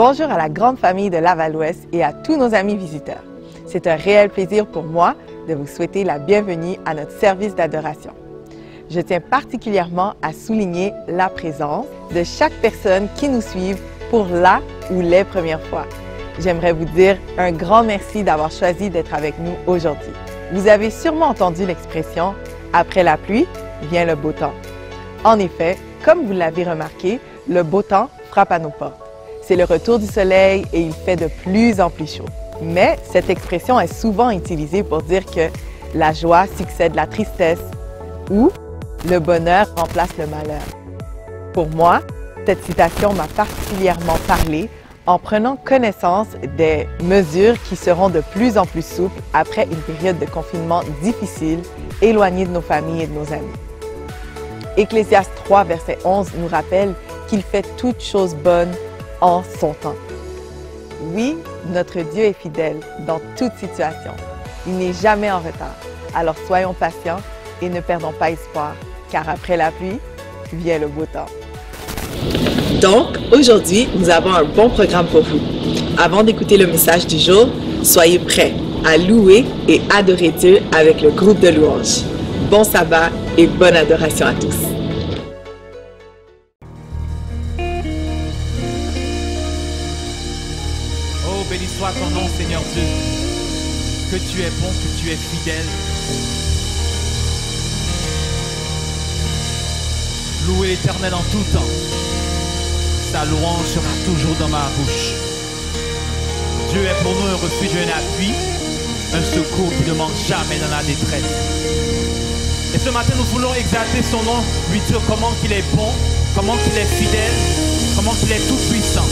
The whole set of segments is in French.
Bonjour à la grande famille de Laval-Ouest et à tous nos amis visiteurs. C'est un réel plaisir pour moi de vous souhaiter la bienvenue à notre service d'adoration. Je tiens particulièrement à souligner la présence de chaque personne qui nous suit pour la ou les premières fois. J'aimerais vous dire un grand merci d'avoir choisi d'être avec nous aujourd'hui. Vous avez sûrement entendu l'expression « après la pluie, vient le beau temps ». En effet, comme vous l'avez remarqué, le beau temps frappe à nos portes. C'est le retour du soleil et il fait de plus en plus chaud. Mais cette expression est souvent utilisée pour dire que la joie succède la tristesse ou le bonheur remplace le malheur. Pour moi, cette citation m'a particulièrement parlé en prenant connaissance des mesures qui seront de plus en plus souples après une période de confinement difficile, éloignés de nos familles et de nos amis. Ecclésiaste 3, verset 11 nous rappelle qu'il fait toutes choses bonnes en son temps. Oui, notre Dieu est fidèle dans toute situation. Il n'est jamais en retard. Alors soyons patients et ne perdons pas espoir, car après la pluie, vient le beau temps. Donc, aujourd'hui, nous avons un bon programme pour vous. Avant d'écouter le message du jour, soyez prêts à louer et adorer Dieu avec le groupe de louanges. Bon sabbat et bonne adoration à tous. Oh, béni soit ton nom, Seigneur Dieu. Que tu es bon, que tu es fidèle. Louez l'Éternel en tout temps. Sa louange sera toujours dans ma bouche. Dieu est pour nous un refuge et un appui, un secours qui ne manque jamais dans la détresse. Et ce matin, nous voulons exalter son nom, lui dire comment il est bon, comment il est fidèle, comment il est tout puissant.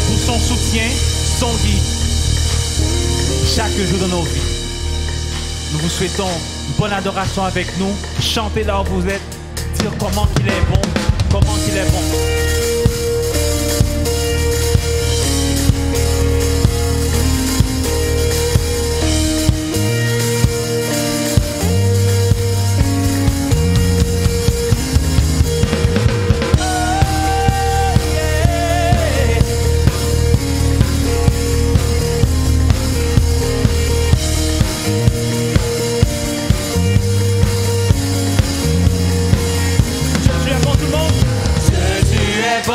Pour son soutien, son guide, chaque jour de nos vies. Nous vous souhaitons une bonne adoration avec nous. Chantez là où vous êtes, dire comment il est bon, comment il est bon. Bon,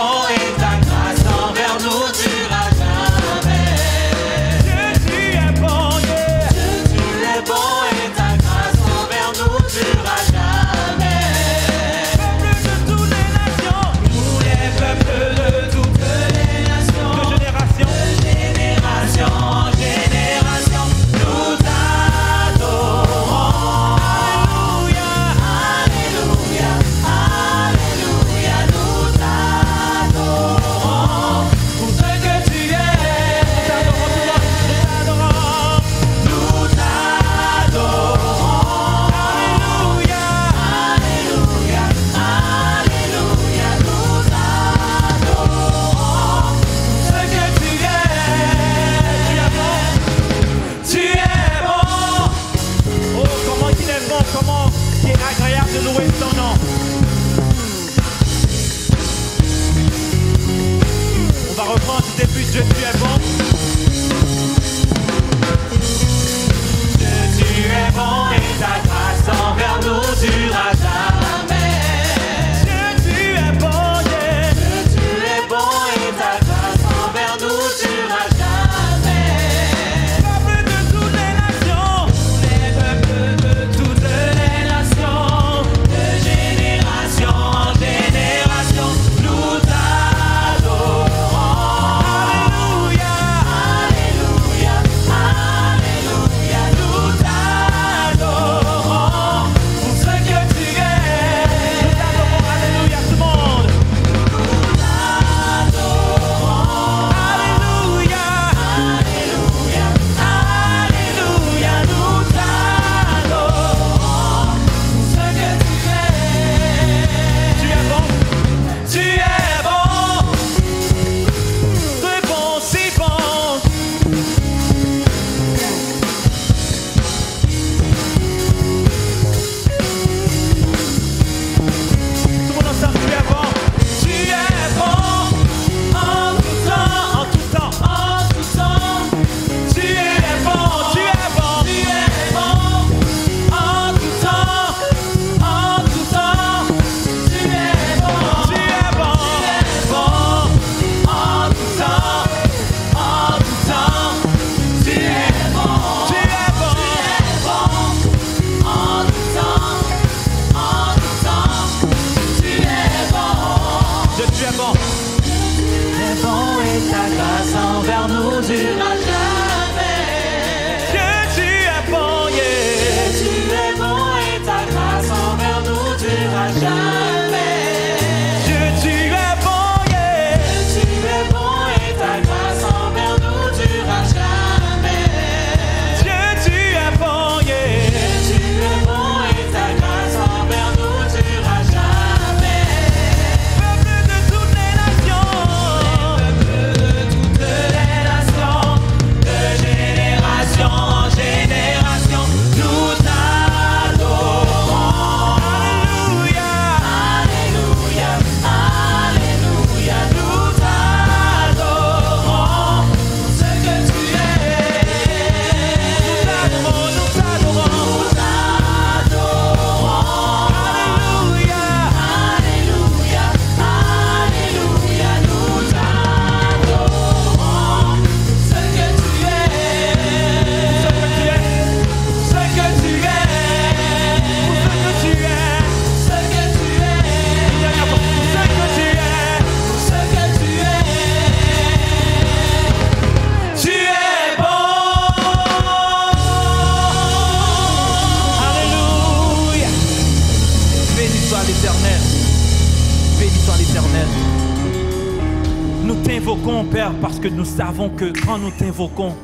t'invoquons, Père, parce que nous savons que quand nous t'invoquons,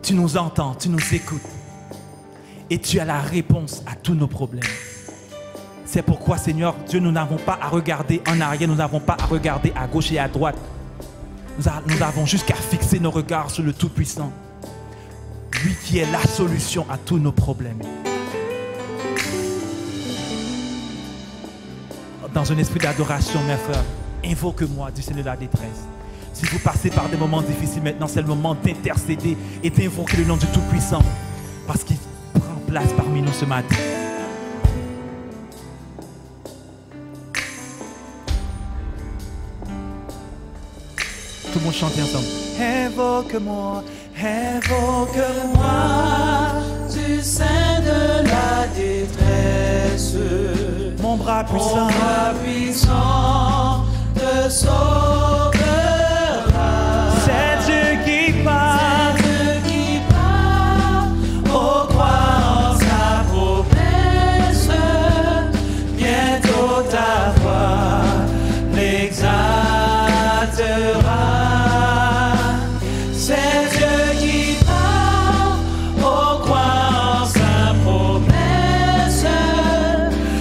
tu nous entends, tu nous écoutes. Et tu as la réponse à tous nos problèmes. C'est pourquoi, Seigneur, Dieu, nous n'avons pas à regarder en arrière, nous n'avons pas à regarder à gauche et à droite. Nous avons juste qu'à fixer nos regards sur le Tout-Puissant. Lui qui est la solution à tous nos problèmes. Dans un esprit d'adoration, mes frères, invoque-moi du Seigneur de la détresse. Si vous passez par des moments difficiles maintenant, c'est le moment d'intercéder et d'invoquer le nom du Tout-Puissant. Parce qu'il prend place parmi nous ce matin. Tout le monde chante ensemble. Invoque-moi, invoque-moi du sein de la détresse. Mon bras puissant te sauvera. C'est Dieu qui parle. C'est Dieu qui parle. Oh, crois en sa promesse. Bientôt ta voix l'exaltera. C'est Dieu qui parle. Oh, crois en sa promesse.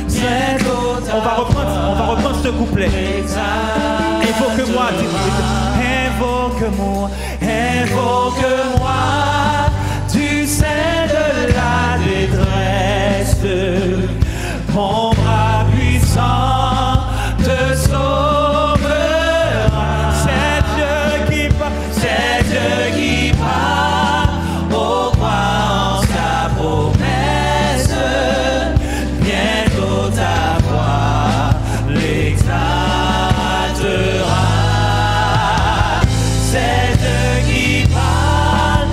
Bientôt ta On va reprendre ce couplet. Invoque-moi, invoque-moi, invoque-moi du sein de la détresse. Mon bras puissant te sauvera. C'est Dieu qui parle, c'est Dieu qui parle. Oh, crois en sa promesse. Bientôt ta voix l'exaltera. C'est Dieu qui parle.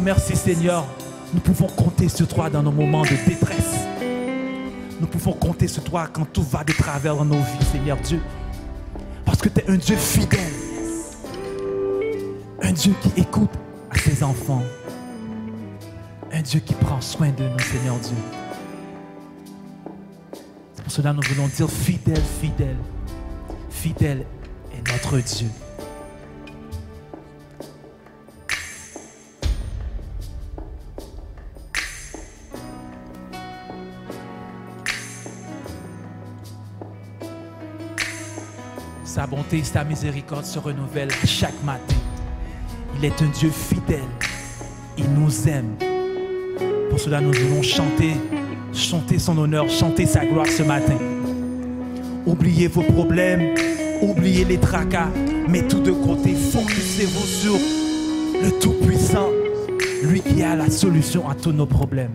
merci Seigneur. Nous pouvons compter sur toi dans nos moments de détresse. Nous pouvons compter sur toi quand tout va de travers dans nos vies, Seigneur Dieu. Parce que tu es un Dieu fidèle. Un Dieu qui écoute à ses enfants. Un Dieu qui prend soin de nous, Seigneur Dieu. C'est pour cela que nous voulons dire fidèle, fidèle. Fidèle est notre Dieu. Sa bonté et sa miséricorde se renouvellent chaque matin. Il est un Dieu fidèle. Il nous aime. Pour cela, nous voulons chanter son honneur, chanter sa gloire ce matin. Oubliez vos problèmes, oubliez les tracas, mais tout de côté, focussez-vous sur le Tout-Puissant, lui qui a la solution à tous nos problèmes.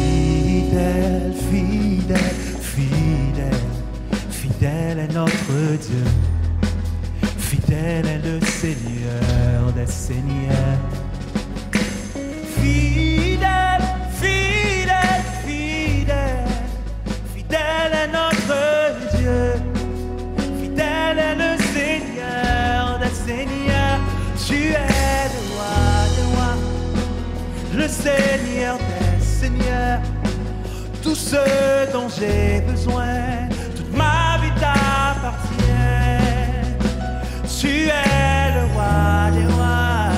Fidèle, fidèle, fidèle, fidèle est notre Dieu. Fidèle est le Seigneur des Seigneurs. Fidèle, fidèle, fidèle, fidèle est notre Dieu. Fidèle est le Seigneur des Seigneurs. Tu es le roi des rois, le Seigneur des Seigneurs. Tout ce dont j'ai besoin, toute ma vie t'appartient. Tu es le roi des rois,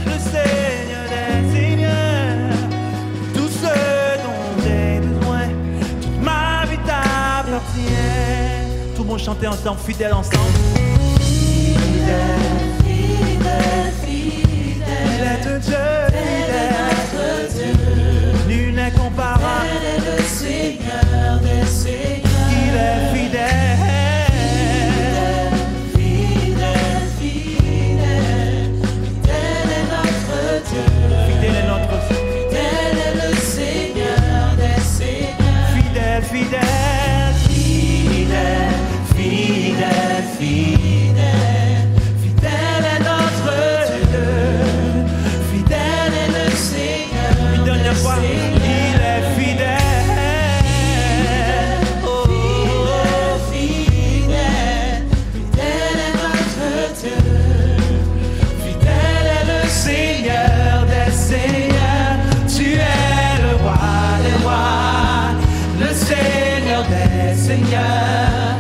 le Seigneur des seigneurs. Tout ce dont j'ai besoin, toute ma vie t'appartient. Tout le monde chantait ensemble, fidèle ensemble. Fidèle, fidèle, fidèle. Il est un Dieu fidèle. Nul n'est comparable. Il est le Seigneur des seigneurs. Il est fidèle. Fidèle est notre Dieu. Fidèle est le Seigneur des seigneurs. Fidèle, fidèle, fidèle, fidèle, fidèle. Fidèle est notre Dieu. Fidèle est le Seigneur. Une dernière fois, il est fidèle. Oh, fidèle, fidèle est notre Dieu. Fidèle est le Seigneur des seigneurs. Tu es le roi des rois, le Seigneur des seigneurs.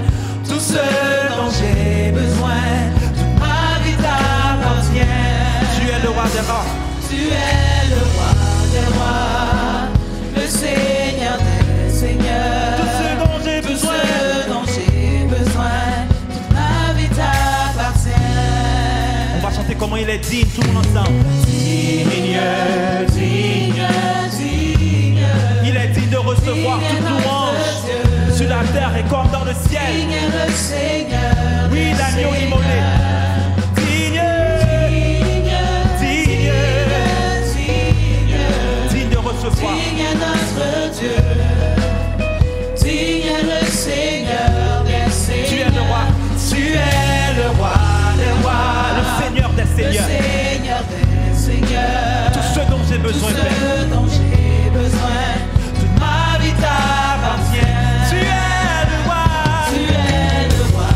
Tout ce dont j'ai besoin, toute ma vie t'appartient. Tu es le roi des rois. Tu es le roi des rois, le Seigneur des seigneurs. Tout ce dont j'ai besoin, toute ma vie t'appartient. On va chanter comment il est digne, tout le monde ensemble. Digne, digne, digne. Il est digne de recevoir toute louange sur la terre et comme dans le ciel. Digne le Seigneur. Oui, l'agneau immolé. Digne, digne, digne, digne de recevoir. Digne notre Dieu. Digne le Seigneur des seigneurs. Tu es le roi. Tu es le roi des rois, Le Seigneur des le seigneurs. Seigneur des seigneurs. Tout ce dont j'ai besoin, Tout Père. ce dont j'ai besoin, toute ma vie t'appartient. Tu es le roi. Tu es le roi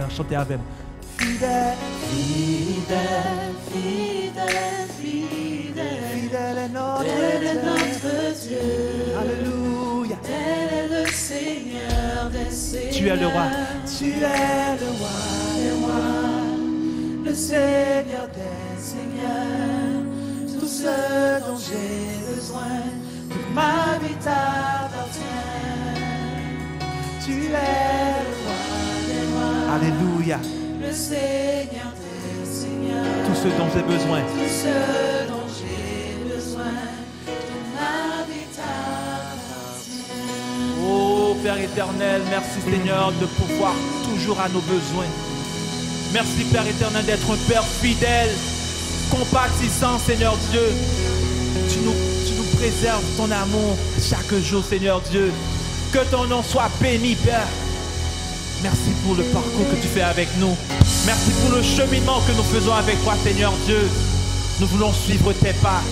Seigneur. Chantez avec moi. Fidèle, Fidèle, fidèle, fidèle, fidèle est notre tel est Dieu. notre Dieu. Alléluia. Tel est le Seigneur des seigneurs. Tu es le roi. Tu es le roi des rois, le Seigneur des seigneurs. Tout ce dont j'ai besoin, toute ma vie t'appartient. Tu es le roi des rois, Alléluia. le Seigneur des seigneurs. Tout ce dont j'ai besoin. Tout ce dont j'ai besoin, toute ma vie t'appartient. Oh Père éternel, merci Seigneur de pouvoir toujours à nos besoins. Merci Père éternel d'être un Père fidèle, compatissant Seigneur Dieu. Tu nous préserves ton amour chaque jour Seigneur Dieu. Que ton nom soit béni Père. Merci pour le parcours que tu fais avec nous. Merci pour le cheminement que nous faisons avec toi Seigneur Dieu. Nous voulons suivre tes pas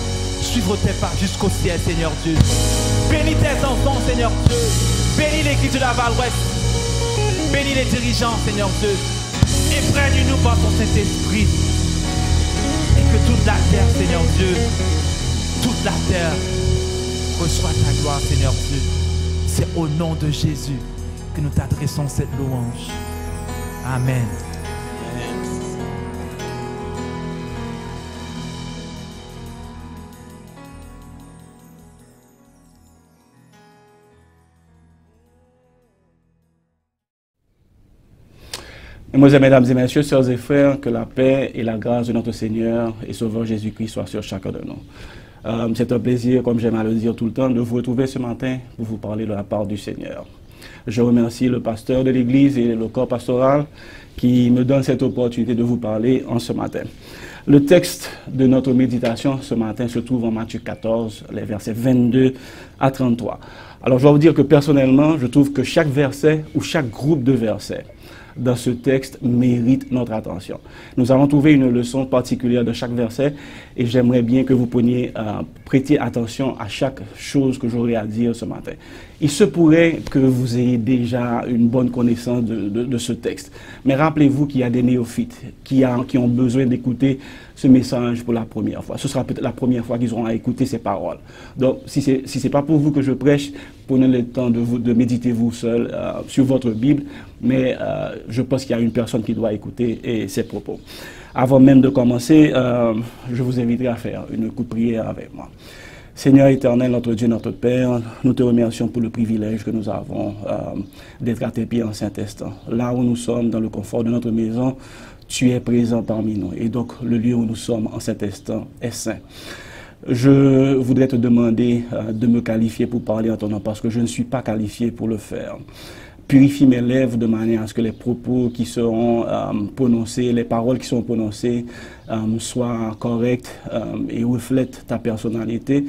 jusqu'au ciel Seigneur Dieu. Bénis tes enfants Seigneur Dieu. Bénis l'église de la Val-Ouest. Bénis les dirigeants Seigneur Dieu. Imprègne-nous par ton Saint-Esprit. Et que toute la terre Seigneur Dieu, toute la terre reçoit ta gloire Seigneur Dieu. C'est au nom de Jésus que nous t'adressons cette louange. Amen. Mesdames et messieurs, sœurs et frères, que la paix et la grâce de notre Seigneur et Sauveur Jésus-Christ soient sur chacun de nous. C'est un plaisir, comme j'aime à le dire tout le temps, de vous retrouver ce matin pour vous parler de la part du Seigneur. Je remercie le pasteur de l'Église et le corps pastoral qui me donne cette opportunité de vous parler en ce matin. Le texte de notre méditation ce matin se trouve en Matthieu 14, les versets 22 à 33. Alors je dois vous dire que personnellement, je trouve que chaque verset ou chaque groupe de versets dans ce texte mérite notre attention. Nous allons trouver une leçon particulière de chaque verset et j'aimerais bien que vous prêtiez attention à chaque chose que j'aurai à dire ce matin. Il se pourrait que vous ayez déjà une bonne connaissance de ce texte, mais rappelez-vous qu'il y a des néophytes qui ont besoin d'écouter ce message pour la première fois. Ce sera peut-être la première fois qu'ils auront à écouter ces paroles. Donc, si c'est pas pour vous que je prêche, prenez le temps de méditer vous seul sur votre Bible, mais je pense qu'il y a une personne qui doit écouter ces propos. Avant même de commencer, je vous inviterai à faire une courte prière avec moi. Seigneur éternel, notre Dieu, notre Père, nous te remercions pour le privilège que nous avons d'être à tes pieds en Saint-Instant. Là où nous sommes, dans le confort de notre maison, tu es présent parmi nous. Et donc, le lieu où nous sommes en cet instant est saint. Je voudrais te demander de me qualifier pour parler en ton nom, parce que je ne suis pas qualifié pour le faire. Purifie mes lèvres de manière à ce que les propos qui seront prononcés, les paroles qui sont prononcées soient correctes et reflètent ta personnalité.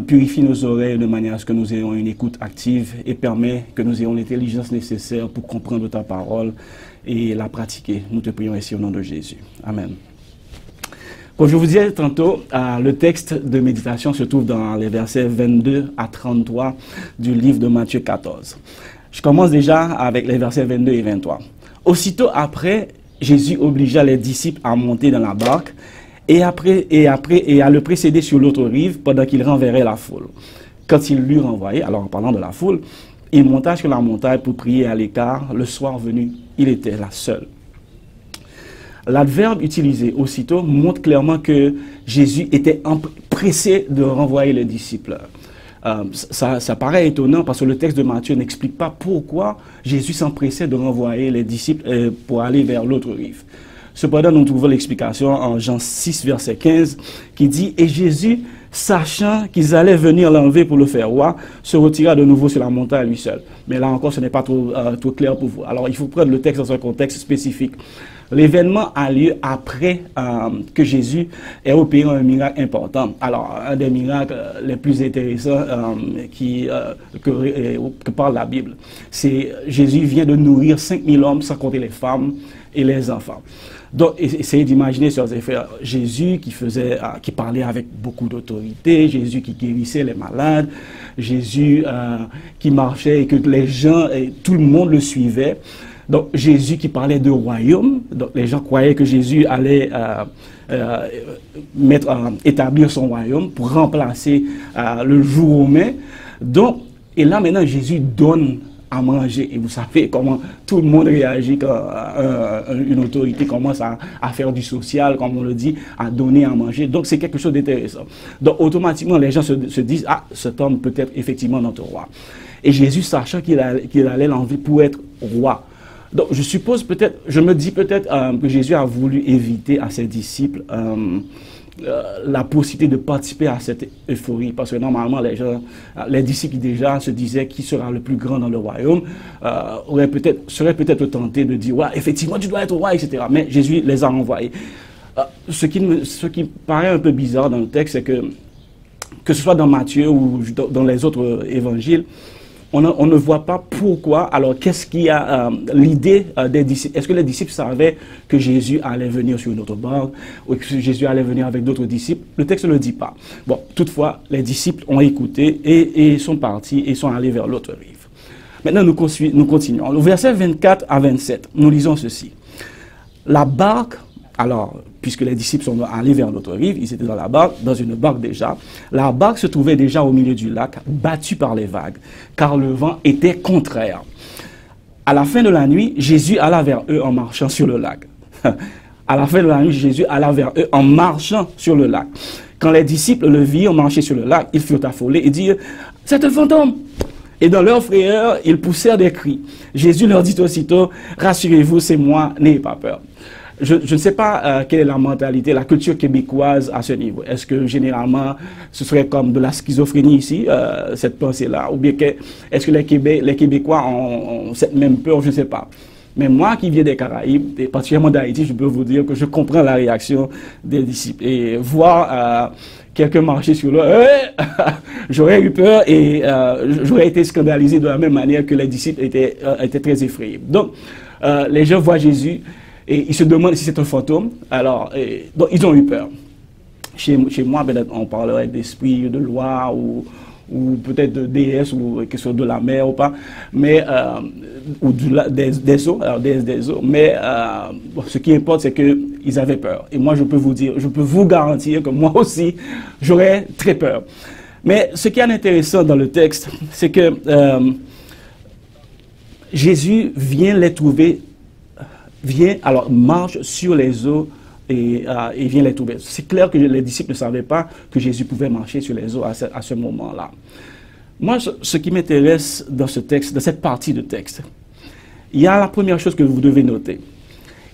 Purifie nos oreilles de manière à ce que nous ayons une écoute active et permet que nous ayons l'intelligence nécessaire pour comprendre ta parole et la pratiquer. Nous te prions ici au nom de Jésus. Amen. Comme je vous disais tantôt, le texte de méditation se trouve dans les versets 22 à 33 du livre de Matthieu 14. Je commence déjà avec les versets 22 et 23. Aussitôt après, Jésus obligea les disciples à monter dans la barque et à le précéder sur l'autre rive pendant qu'il renverrait la foule. Quand il l'eut renvoyé, alors en parlant de la foule, il monta sur la montagne pour prier à l'écart. Le soir venu, il était là seul. L'adverbe utilisé aussitôt montre clairement que Jésus était pressé de renvoyer les disciples. Ça paraît étonnant parce que le texte de Matthieu n'explique pas pourquoi Jésus s'empressait de renvoyer les disciples pour aller vers l'autre rive. Cependant, nous trouvons l'explication en Jean 6, verset 15, qui dit « Et Jésus, sachant qu'ils allaient venir l'enlever pour le faire roi, se retira de nouveau sur la montagne lui seul. » Mais là encore, ce n'est pas trop clair pour vous. Alors, il faut prendre le texte dans un contexte spécifique. L'événement a lieu après que Jésus ait opéré un miracle important. Alors, un des miracles les plus intéressants que parle la Bible, c'est Jésus vient de nourrir 5000 hommes sans compter les femmes et les enfants. Donc, essayez d'imaginer, sœurs et frères, Jésus qui parlait avec beaucoup d'autorité, Jésus qui guérissait les malades, Jésus qui marchait et que les gens, et tout le monde le suivait. Donc Jésus qui parlait de royaume, donc les gens croyaient que Jésus allait établir son royaume pour remplacer le joug romain. Donc, et là maintenant Jésus donne à manger. Et vous savez comment tout le monde réagit quand une autorité commence à faire du social, comme on le dit, à donner à manger. Donc c'est quelque chose d'intéressant. Donc automatiquement les gens se disent, ah, cet homme peut être effectivement notre roi. Et Jésus, sachant qu'il allait l'enlever pour être roi. Donc je suppose peut-être, je me dis peut-être que Jésus a voulu éviter à ses disciples la possibilité de participer à cette euphorie, parce que normalement les disciples déjà se disaient qui sera le plus grand dans le royaume, seraient peut-être tentés de dire ouais, effectivement tu dois être roi, etc. Mais Jésus les a envoyés. Ce qui paraît un peu bizarre dans le texte, c'est que ce soit dans Matthieu ou dans les autres évangiles, on ne voit pas pourquoi. Alors, qu'est-ce qu'il y a l'idée des disciples? Est-ce que les disciples savaient que Jésus allait venir sur une autre barque ou que Jésus allait venir avec d'autres disciples? Le texte ne le dit pas. Bon, toutefois, les disciples ont écouté et sont partis et sont allés vers l'autre rive. Maintenant, nous continuons. Au verset 24 à 27, nous lisons ceci. La barque, alors, puisque les disciples sont allés vers l'autre rive, ils étaient dans une barque déjà. La barque se trouvait déjà au milieu du lac, battue par les vagues, car le vent était contraire. À la fin de la nuit, Jésus alla vers eux en marchant sur le lac. À la fin de la nuit, Jésus alla vers eux en marchant sur le lac. Quand les disciples le virent marcher sur le lac, ils furent affolés et dirent « C'est un fantôme !» Et dans leur frayeur, ils poussèrent des cris. Jésus leur dit aussitôt « Rassurez-vous, c'est moi, n'ayez pas peur !» Je ne sais pas quelle est la mentalité, la culture québécoise à ce niveau. Est-ce que généralement, ce serait comme de la schizophrénie ici, cette pensée-là? Ou bien est-ce que les Québécois ont cette même peur? Je ne sais pas. Mais moi qui viens des Caraïbes, et particulièrement d'Haïti, je peux vous dire que je comprends la réaction des disciples. Et voir quelqu'un marcher sur l'eau, j'aurais eu peur et j'aurais été scandalisé de la même manière que les disciples étaient très effrayés. Donc, les gens voient Jésus et ils se demandent si c'est un fantôme. Alors, donc ils ont eu peur. Chez moi, on parlerait d'esprit, de loi ou peut-être de déesse ou quelque chose de la mer ou pas, mais ou des eaux, alors des eaux. Mais ce qui importe, c'est qu'ils avaient peur. Et moi, je peux vous garantir que moi aussi, j'aurais très peur. Mais ce qui est intéressant dans le texte, c'est que Jésus vient les trouver, alors marche sur les eaux et vient les trouver. C'est clair que les disciples ne savaient pas que Jésus pouvait marcher sur les eaux à ce moment-là. Moi, ce qui m'intéresse dans ce texte, dans cette partie de texte, il y a la première chose que vous devez noter.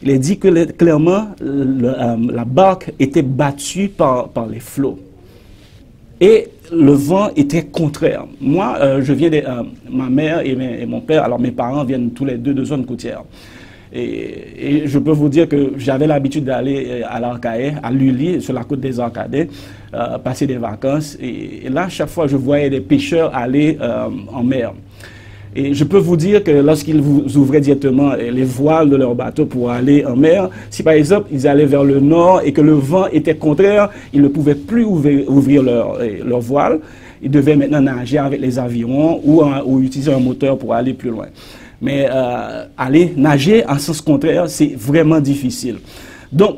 Il est dit que clairement, la barque était battue par les flots. Et le vent était contraire. Moi, je viens ma mère et mon père, alors mes parents viennent tous les deux de zones côtières. Et je peux vous dire que j'avais l'habitude d'aller à l'Arcahaie, à Lully, sur la côte des Arcadais, passer des vacances. Et là, chaque fois, je voyais des pêcheurs aller en mer. Et je peux vous dire que lorsqu'ils vous ouvraient directement les voiles de leur bateau pour aller en mer, si par exemple ils allaient vers le nord et que le vent était contraire, ils ne pouvaient plus ouvrir leur voile. Ils devaient maintenant nager avec les avirons ou utiliser un moteur pour aller plus loin. Mais aller nager en sens contraire, c'est vraiment difficile. Donc,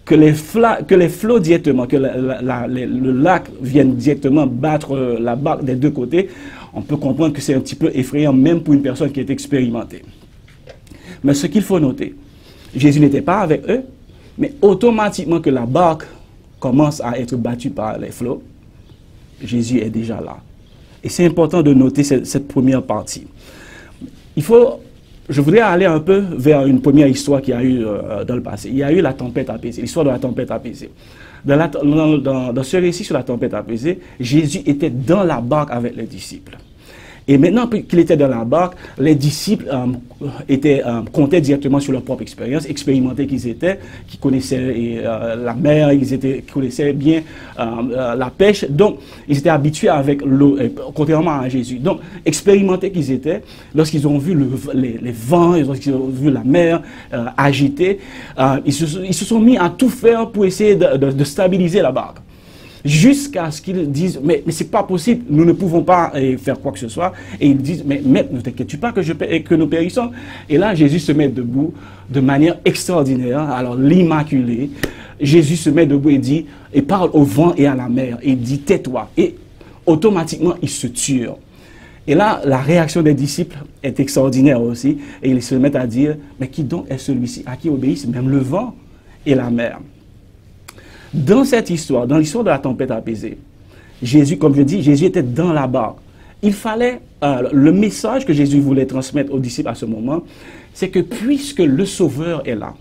que les flots directement, que le lac vienne directement battre la barque des deux côtés, on peut comprendre que c'est un petit peu effrayant, même pour une personne qui est expérimentée. Mais ce qu'il faut noter, Jésus n'était pas avec eux, mais automatiquement que la barque commence à être battue par les flots, Jésus est déjà là. Et c'est important de noter cette première partie. Je voudrais aller un peu vers une première histoire qu'il y a eu dans le passé. Il y a eu la tempête apaisée, l'histoire de la tempête apaisée. Dans ce récit sur la tempête apaisée, Jésus était dans la barque avec les disciples. Et maintenant qu'il était dans la barque, les disciples comptaient directement sur leur propre expérience, expérimentés qu'ils étaient, qui connaissaient la mer, qui connaissaient bien la pêche. Donc, ils étaient habitués avec l'eau, contrairement à Jésus. Donc, expérimentés qu'ils étaient, lorsqu'ils ont vu les vents, lorsqu'ils ont vu la mer agitée, ils se sont mis à tout faire pour essayer de stabiliser la barque. jusqu'à ce qu'ils disent, mais c'est pas possible, nous ne pouvons pas faire quoi que ce soit. Et ils disent, mais maître, ne t'inquiète pas que nous périssons. Et là, Jésus se met debout de manière extraordinaire. Alors, l'Immaculé, Jésus se met debout et dit, et parle au vent et à la mer, et dit, tais-toi. Et automatiquement, ils se tuent. Et là, la réaction des disciples est extraordinaire aussi. Et ils se mettent à dire, mais qui donc est celui-ci à qui obéissent même le vent et la mer? Dans cette histoire, dans l'histoire de la tempête apaisée, Jésus, comme je dis, Jésus était dans la barque. Il fallait, le message que Jésus voulait transmettre aux disciples à ce moment, c'est que puisque le Sauveur est là,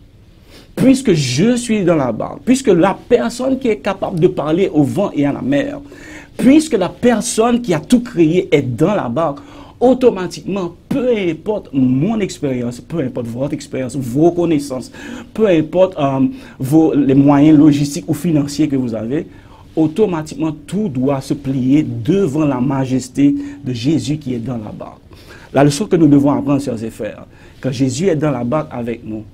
puisque je suis dans la barque, puisque la personne qui est capable de parler au vent et à la mer, puisque la personne qui a tout créé est dans la barque, automatiquement, peu importe mon expérience, peu importe votre expérience, vos connaissances, peu importe les moyens logistiques ou financiers que vous avez, automatiquement, tout doit se plier devant la majesté de Jésus qui est dans la barque. La leçon que nous devons apprendre, chers et frères, quand Jésus est dans la barque avec nous,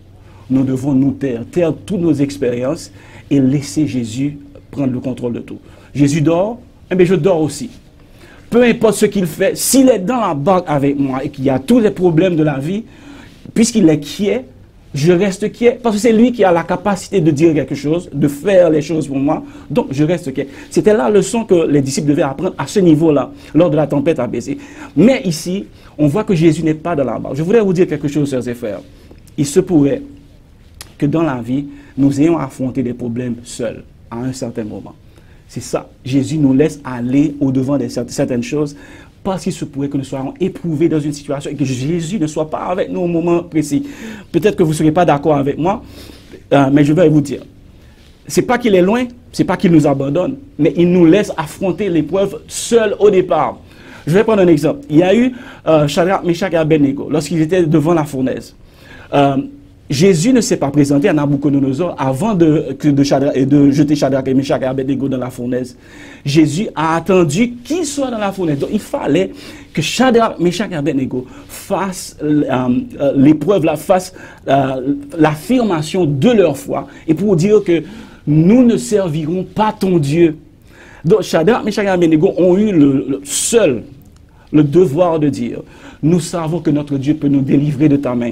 nous devons nous taire toutes nos expériences et laisser Jésus prendre le contrôle de tout. Jésus dort, eh bien je dors aussi. Peu importe ce qu'il fait, s'il est dans la barque avec moi et qu'il y a tous les problèmes de la vie, puisqu'il est quiet, je reste quiet, parce que c'est lui qui a la capacité de dire quelque chose, de faire les choses pour moi, donc je reste quiet. C'était la leçon que les disciples devaient apprendre à ce niveau-là, lors de la tempête apaisée. Mais ici, on voit que Jésus n'est pas dans la barque. Je voudrais vous dire quelque chose, chers et frères. Il se pourrait que dans la vie, nous ayons affronté des problèmes seuls, à un certain moment. C'est ça. Jésus nous laisse aller au-devant de certaines choses parce qu'il se pourrait que nous soyons éprouvés dans une situation et que Jésus ne soit pas avec nous au moment précis. Peut-être que vous ne serez pas d'accord avec moi, mais je vais vous dire. Ce n'est pas qu'il est loin, ce n'est pas qu'il nous abandonne, mais il nous laisse affronter l'épreuve seul au départ. Je vais prendre un exemple. Il y a eu Shadrach, Meshach et Abednego lorsqu'ils étaient devant la fournaise. Jésus ne s'est pas présenté à Nabucodonosor avant de jeter Shadrach et Meshach et Abednego dans la fournaise. Jésus a attendu qu'ils soient dans la fournaise. Donc il fallait que Shadrach, Meshach et Abednego fassent l'épreuve, fassent l'affirmation de leur foi et pour dire que nous ne servirons pas ton Dieu. Donc Shadrach, Meshach et Abednego ont eu le devoir de dire, nous savons que notre Dieu peut nous délivrer de ta main.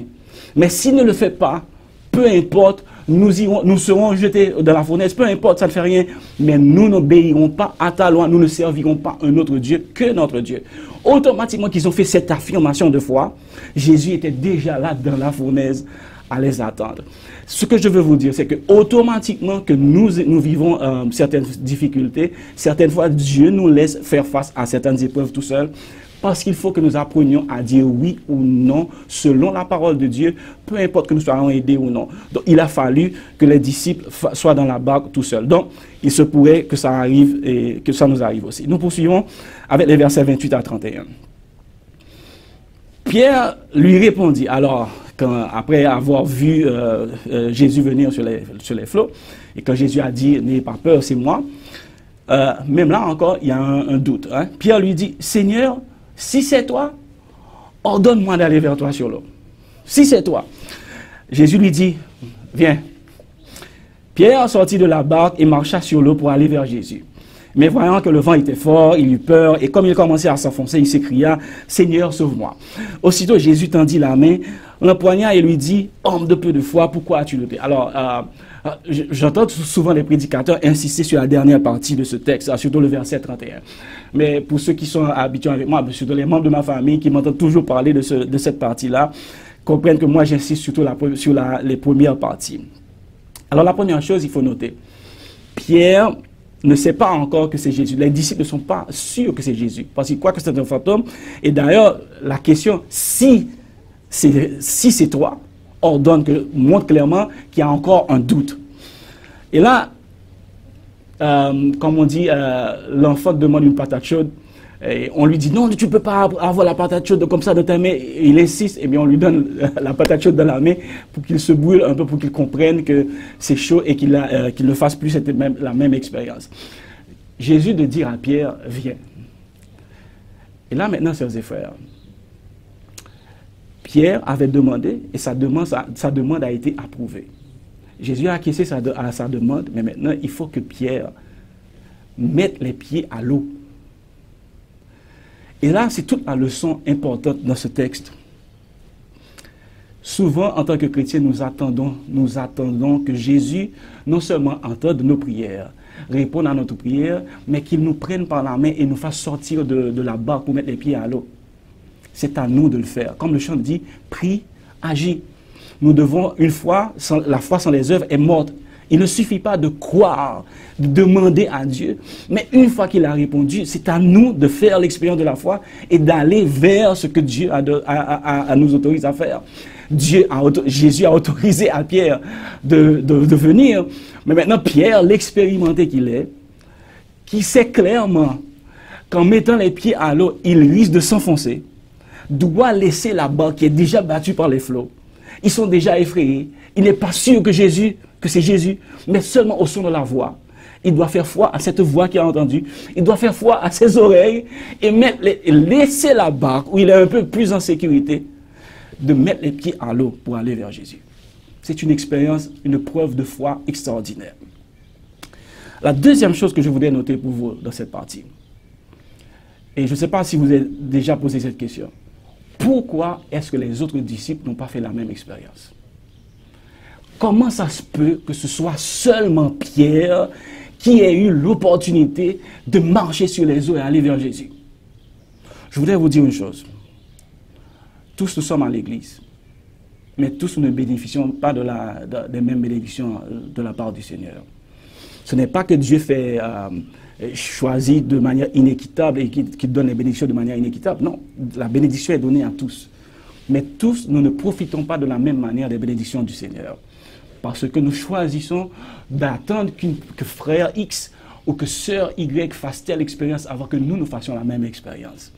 Mais s'il ne le fait pas, peu importe, nous serons jetés dans la fournaise, peu importe, ça ne fait rien. Mais nous n'obéirons pas à ta loi, nous ne servirons pas un autre Dieu que notre Dieu. Automatiquement qu'ils ont fait cette affirmation de foi, Jésus était déjà là dans la fournaise à les attendre. Ce que je veux vous dire, c'est que automatiquement que nous vivons certaines difficultés, certaines fois Dieu nous laisse faire face à certaines épreuves tout seul. Parce qu'il faut que nous apprenions à dire oui ou non selon la parole de Dieu, peu importe que nous soyons aidés ou non. Donc, il a fallu que les disciples soient dans la barque tout seuls. Donc, il se pourrait que ça arrive et que ça nous arrive aussi. Nous poursuivons avec les versets 28 à 31. Pierre lui répondit, alors, après avoir vu Jésus venir sur les flots, et quand Jésus a dit, n'ayez pas peur, c'est moi, même là encore, il y a un doute. Hein. Pierre lui dit, Seigneur, si c'est toi, ordonne-moi d'aller vers toi sur l'eau. Si c'est toi. Jésus lui dit, viens. Pierre sortit de la barque et marcha sur l'eau pour aller vers Jésus. Mais voyant que le vent était fort, il eut peur et comme il commençait à s'enfoncer, il s'écria, Seigneur, sauve-moi. Aussitôt Jésus tendit la main, l'empoigna et lui dit, homme de peu de foi, pourquoi as-tu douté? Alors, j'entends souvent les prédicateurs insister sur la dernière partie de ce texte, surtout le verset 31. Mais pour ceux qui sont habitués avec moi, surtout les membres de ma famille qui m'entendent toujours parler de cette partie-là, comprennent que moi j'insiste surtout sur les premières parties. Alors la première chose, il faut noter, Pierre ne sait pas encore que c'est Jésus. Les disciples ne sont pas sûrs que c'est Jésus, parce qu'ils croient que c'est un fantôme. Et d'ailleurs, la question, si c'est toi, montre clairement qu'il y a encore un doute. Et là, comme on dit, l'enfant demande une patate chaude, et on lui dit, non, tu ne peux pas avoir la patate chaude comme ça dans ta main. Et il insiste, et bien on lui donne la patate chaude dans la main pour qu'il se brûle un peu, pour qu'il comprenne que c'est chaud et qu'il ne fasse plus la même expérience. Jésus de dire à Pierre, viens. Et là maintenant, chers et frères, Pierre avait demandé, et sa demande a été approuvée. Jésus a acquiescé à sa demande, mais maintenant, il faut que Pierre mettre les pieds à l'eau. Et là, c'est toute la leçon importante dans ce texte. Souvent, en tant que chrétiens, nous attendons que Jésus non seulement entende nos prières, réponde à notre prière, mais qu'il nous prenne par la main et nous fasse sortir de la barque pour mettre les pieds à l'eau. C'est à nous de le faire. Comme le chant dit, prie, agis. Nous devons, la foi sans les œuvres est morte. Il ne suffit pas de croire, de demander à Dieu, mais une fois qu'il a répondu, c'est à nous de faire l'expérience de la foi et d'aller vers ce que Dieu nous autorise à faire. Jésus a autorisé à Pierre de venir, mais maintenant Pierre, l'expérimenté qu'il est, qui sait clairement qu'en mettant les pieds à l'eau, il risque de s'enfoncer, doit laisser la barque qui est déjà battue par les flots. Ils sont déjà effrayés. Il n'est pas sûr que c'est Jésus, mais seulement au son de la voix. Il doit faire foi à cette voix qu'il a entendue. Il doit faire foi à ses oreilles et laisser la barque où il est un peu plus en sécurité, de mettre les pieds à l'eau pour aller vers Jésus. C'est une expérience, une preuve de foi extraordinaire. La deuxième chose que je voudrais noter pour vous dans cette partie, et je ne sais pas si vous avez déjà posé cette question, pourquoi est-ce que les autres disciples n'ont pas fait la même expérience? Comment ça se peut que ce soit seulement Pierre qui ait eu l'opportunité de marcher sur les eaux et aller vers Jésus? Je voudrais vous dire une chose. Tous nous sommes à l'église, mais tous nous ne bénéficions pas des mêmes bénédictions de la part du Seigneur. Ce n'est pas que Dieu choisit de manière inéquitable et qui donne les bénédictions de manière inéquitable. Non, la bénédiction est donnée à tous. Mais tous, nous ne profitons pas de la même manière des bénédictions du Seigneur. Parce que nous choisissons d'attendre que frère X ou que sœur Y fasse telle expérience avant que nous fassions la même expérience.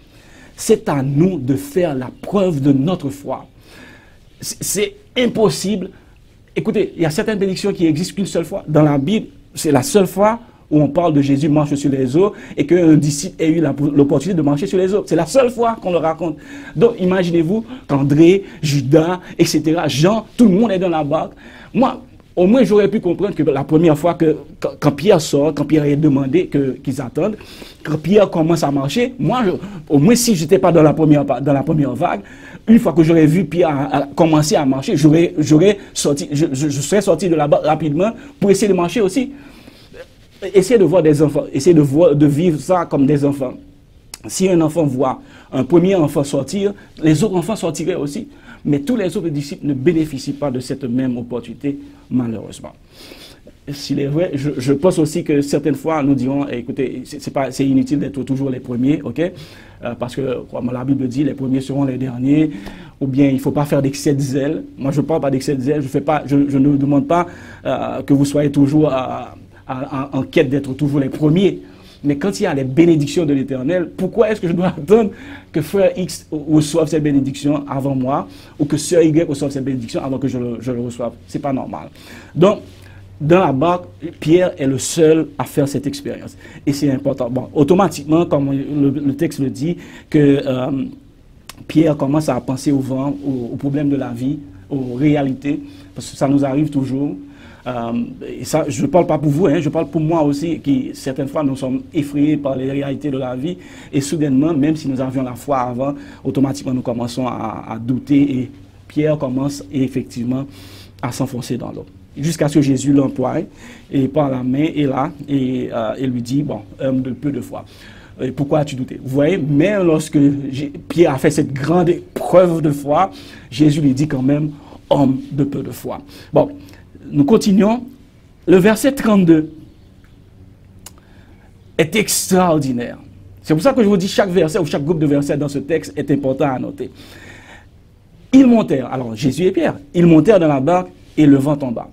C'est à nous de faire la preuve de notre foi. C'est impossible. Écoutez, il y a certaines bénédictions qui existent qu'une seule fois. Dans la Bible, c'est la seule fois où on parle de Jésus marche sur les eaux et qu'un disciple ait eu l'opportunité de marcher sur les eaux. C'est la seule fois qu'on le raconte. Donc imaginez-vous qu'André, Judas, etc., Jean, tout le monde est dans la barque. Moi, au moins j'aurais pu comprendre que la première fois quand Pierre sort, quand Pierre a demandé qu'ils attendent, quand Pierre commence à marcher, moi, au moins si je n'étais pas dans la première vague, une fois que j'aurais vu Pierre commencer à marcher, je serais sorti de la barque rapidement pour essayer de marcher aussi. Essayez de voir des enfants, essayez de vivre ça comme des enfants. Si un enfant voit un premier enfant sortir, les autres enfants sortiraient aussi. Mais tous les autres disciples ne bénéficient pas de cette même opportunité, malheureusement. S'il est vrai, je pense aussi que certaines fois, nous dirons, écoutez, c'est inutile d'être toujours les premiers, ok? Parce que, comme la Bible dit, les premiers seront les derniers, ou bien il ne faut pas faire d'excès de zèle. Moi, je ne parle pas d'excès de zèle, je ne demande pas que vous soyez toujours en quête d'être toujours les premiers. Mais quand il y a les bénédictions de l'Éternel, pourquoi est-ce que je dois attendre que frère X reçoive cette bénédiction avant moi, ou que sœur Y reçoive cette bénédiction avant que je le reçoive? Ce n'est pas normal. Donc, dans la barque, Pierre est le seul à faire cette expérience. Et c'est important. Bon, automatiquement, comme le texte le dit, que Pierre commence à penser au vent, aux problèmes de la vie, aux réalités, parce que ça nous arrive toujours. Et ça, je ne parle pas pour vous, je parle pour moi aussi, qui certaines fois nous sommes effrayés par les réalités de la vie, et soudainement, même si nous avions la foi avant, automatiquement nous commençons à douter, et Pierre commence effectivement à s'enfoncer dans l'eau. Jusqu'à ce que Jésus l'emploie, et par la main, et lui dit, bon, homme de peu de foi. Et pourquoi as-tu douté? Vous voyez, même lorsque Pierre a fait cette grande preuve de foi, Jésus lui dit quand même, homme de peu de foi. Bon, nous continuons. Le verset 32 est extraordinaire. C'est pour ça que je vous dis chaque verset ou chaque groupe de versets dans ce texte est important à noter. Ils montèrent, alors Jésus et Pierre, ils montèrent dans la barque et le vent tomba.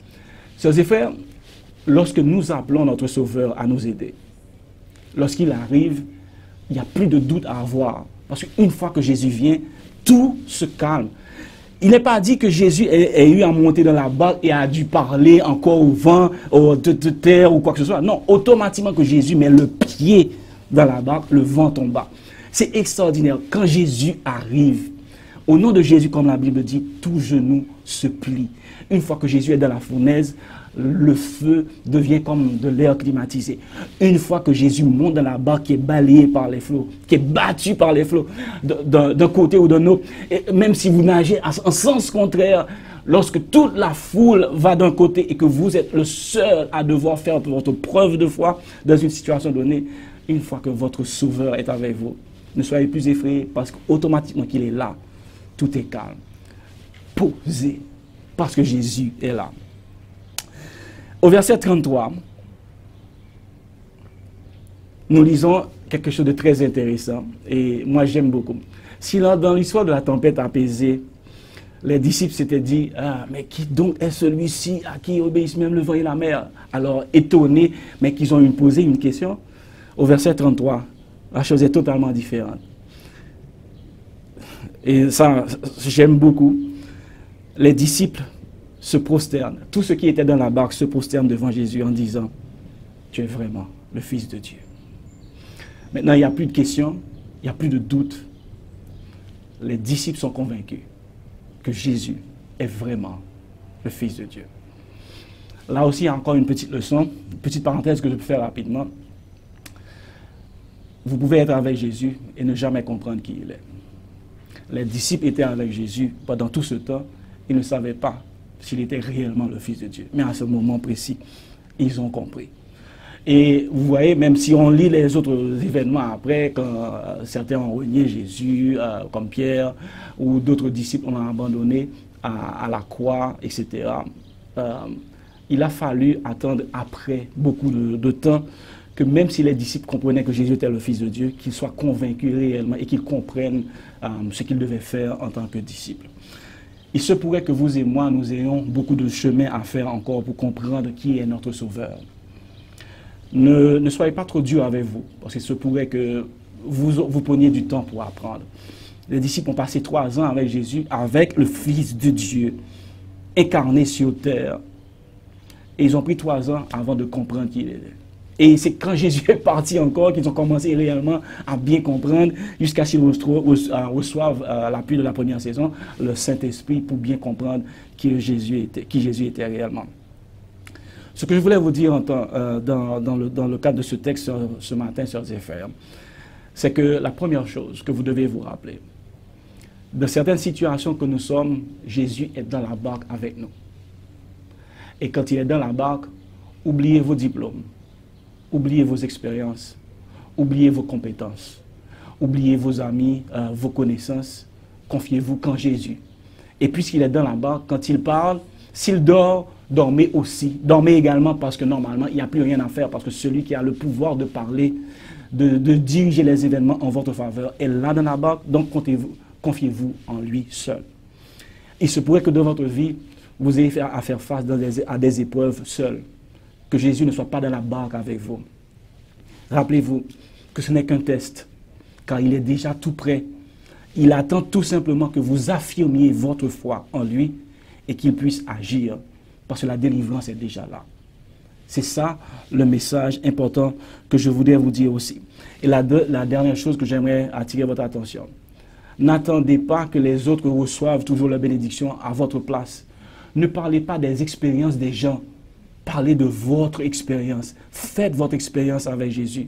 Sœurs et frères, lorsque nous appelons notre Sauveur à nous aider, lorsqu'il arrive, il n'y a plus de doute à avoir. Parce qu'une fois que Jésus vient, tout se calme. Il n'est pas dit que Jésus ait eu à monter dans la barque et a dû parler encore au vent, de terre ou quoi que ce soit. Non, automatiquement que Jésus met le pied dans la barque, le vent tomba. C'est extraordinaire. Quand Jésus arrive, au nom de Jésus, comme la Bible dit, tout genou se plie. Une fois que Jésus est dans la fournaise, le feu devient comme de l'air climatisé. Une fois que Jésus monte dans la barque qui est balayée par les flots, qui est battue par les flots d'un côté ou d'un autre, et même si vous nagez en sens contraire, lorsque toute la foule va d'un côté et que vous êtes le seul à devoir faire votre preuve de foi dans une situation donnée, une fois que votre Sauveur est avec vous, ne soyez plus effrayés parce qu'automatiquement qu'il est là, tout est calme. Posez, parce que Jésus est là. Au verset 33, nous lisons quelque chose de très intéressant et moi j'aime beaucoup. Si là, dans l'histoire de la tempête apaisée, les disciples s'étaient dit, ah, mais qui donc est celui-ci à qui obéissent même le vent et la mer? Alors, étonnés, mais qu'ils ont posé une question. Au verset 33, la chose est totalement différente. Et ça, j'aime beaucoup. Les disciples se prosternent. Tous ceux qui étaient dans la barque se prosternent devant Jésus en disant, tu es vraiment le Fils de Dieu. Maintenant, il n'y a plus de questions, il n'y a plus de doute. Les disciples sont convaincus que Jésus est vraiment le Fils de Dieu. Là aussi, il y a encore une petite leçon, une petite parenthèse que je peux faire rapidement. Vous pouvez être avec Jésus et ne jamais comprendre qui il est. Les disciples étaient avec Jésus pendant tout ce temps. Ils ne savaient pas s'il était réellement le Fils de Dieu. Mais à ce moment précis, ils ont compris. Et vous voyez, même si on lit les autres événements après, quand certains ont renié Jésus, comme Pierre, ou d'autres disciples l'ont abandonné à la croix, etc., il a fallu attendre après beaucoup de temps que même si les disciples comprenaient que Jésus était le Fils de Dieu, qu'ils soient convaincus réellement et qu'ils comprennent ce qu'ils devaient faire en tant que disciples. Il se pourrait que vous et moi, nous ayons beaucoup de chemin à faire encore pour comprendre qui est notre Sauveur. Ne soyez pas trop dur avec vous, parce qu'il se pourrait que vous preniez du temps pour apprendre. Les disciples ont passé 3 ans avec Jésus, avec le Fils de Dieu, incarné sur terre. Et ils ont pris 3 ans avant de comprendre qui il était. Et c'est quand Jésus est parti encore qu'ils ont commencé réellement à bien comprendre, jusqu'à ce qu'ils reçoivent l'appui de la première saison, le Saint-Esprit, pour bien comprendre qui Jésus était réellement. Ce que je voulais vous dire dans le cadre de ce texte ce matin, sœurs et frères, c'est que la première chose que vous devez vous rappeler, dans certaines situations que nous sommes, Jésus est dans la barque avec nous. Et quand il est dans la barque, oubliez vos diplômes, oubliez vos expériences, oubliez vos compétences, oubliez vos amis, vos connaissances, confiez-vous qu'en Jésus. Et puisqu'il est dans la barque, quand il parle, s'il dort, dormez aussi. Dormez également parce que normalement, il n'y a plus rien à faire parce que celui qui a le pouvoir de parler, de diriger les événements en votre faveur est là dans la barque, donc confiez-vous en lui seul. Il se pourrait que dans votre vie, vous ayez à faire face à des épreuves seul, que Jésus ne soit pas dans la barque avec vous. Rappelez-vous que ce n'est qu'un test, car il est déjà tout prêt. Il attend tout simplement que vous affirmiez votre foi en lui et qu'il puisse agir, parce que la délivrance est déjà là. C'est ça le message important que je voudrais vous dire aussi. Et la dernière chose que j'aimerais attirer votre attention, n'attendez pas que les autres reçoivent toujours la bénédiction à votre place. Ne parlez pas des expériences des gens, parlez de votre expérience. Faites votre expérience avec Jésus.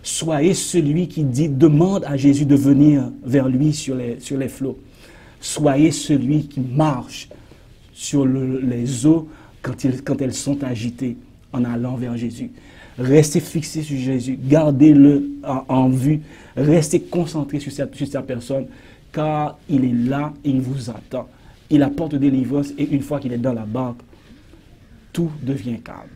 Soyez celui qui demande à Jésus de venir vers lui sur les flots. Soyez celui qui marche sur les eaux quand elles sont agitées en allant vers Jésus. Restez fixé sur Jésus, gardez-le en vue, restez concentré sur sa personne, car il est là et il vous attend. Il apporte délivrance et une fois qu'il est dans la barque, tout devient calme.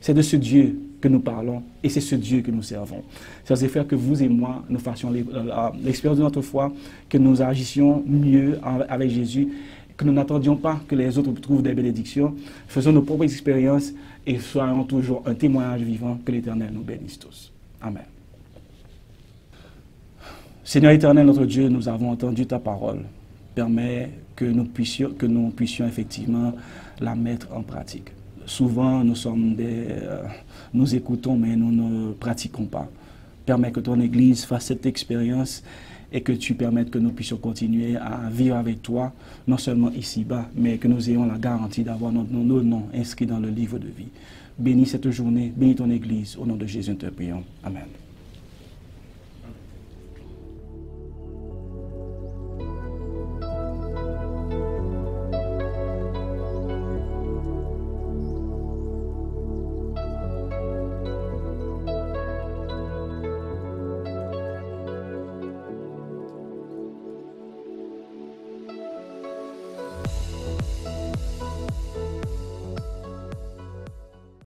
C'est de ce Dieu que nous parlons et c'est ce Dieu que nous servons. Ça c'est faire que vous et moi, nous fassions l'expérience de notre foi, que nous agissions mieux avec Jésus, que nous n'attendions pas que les autres trouvent des bénédictions, faisons nos propres expériences et soyons toujours un témoignage vivant, que l'Éternel nous bénisse tous. Amen. Seigneur éternel, notre Dieu, nous avons entendu ta parole. Permets que nous puissions effectivement la mettre en pratique. Souvent, nous écoutons, mais nous ne pratiquons pas. Permets que ton Église fasse cette expérience et que tu permettes que nous puissions continuer à vivre avec toi, non seulement ici-bas, mais que nous ayons la garantie d'avoir nos noms inscrits dans le livre de vie. Bénis cette journée, bénis ton Église, au nom de Jésus nous te prions. Amen.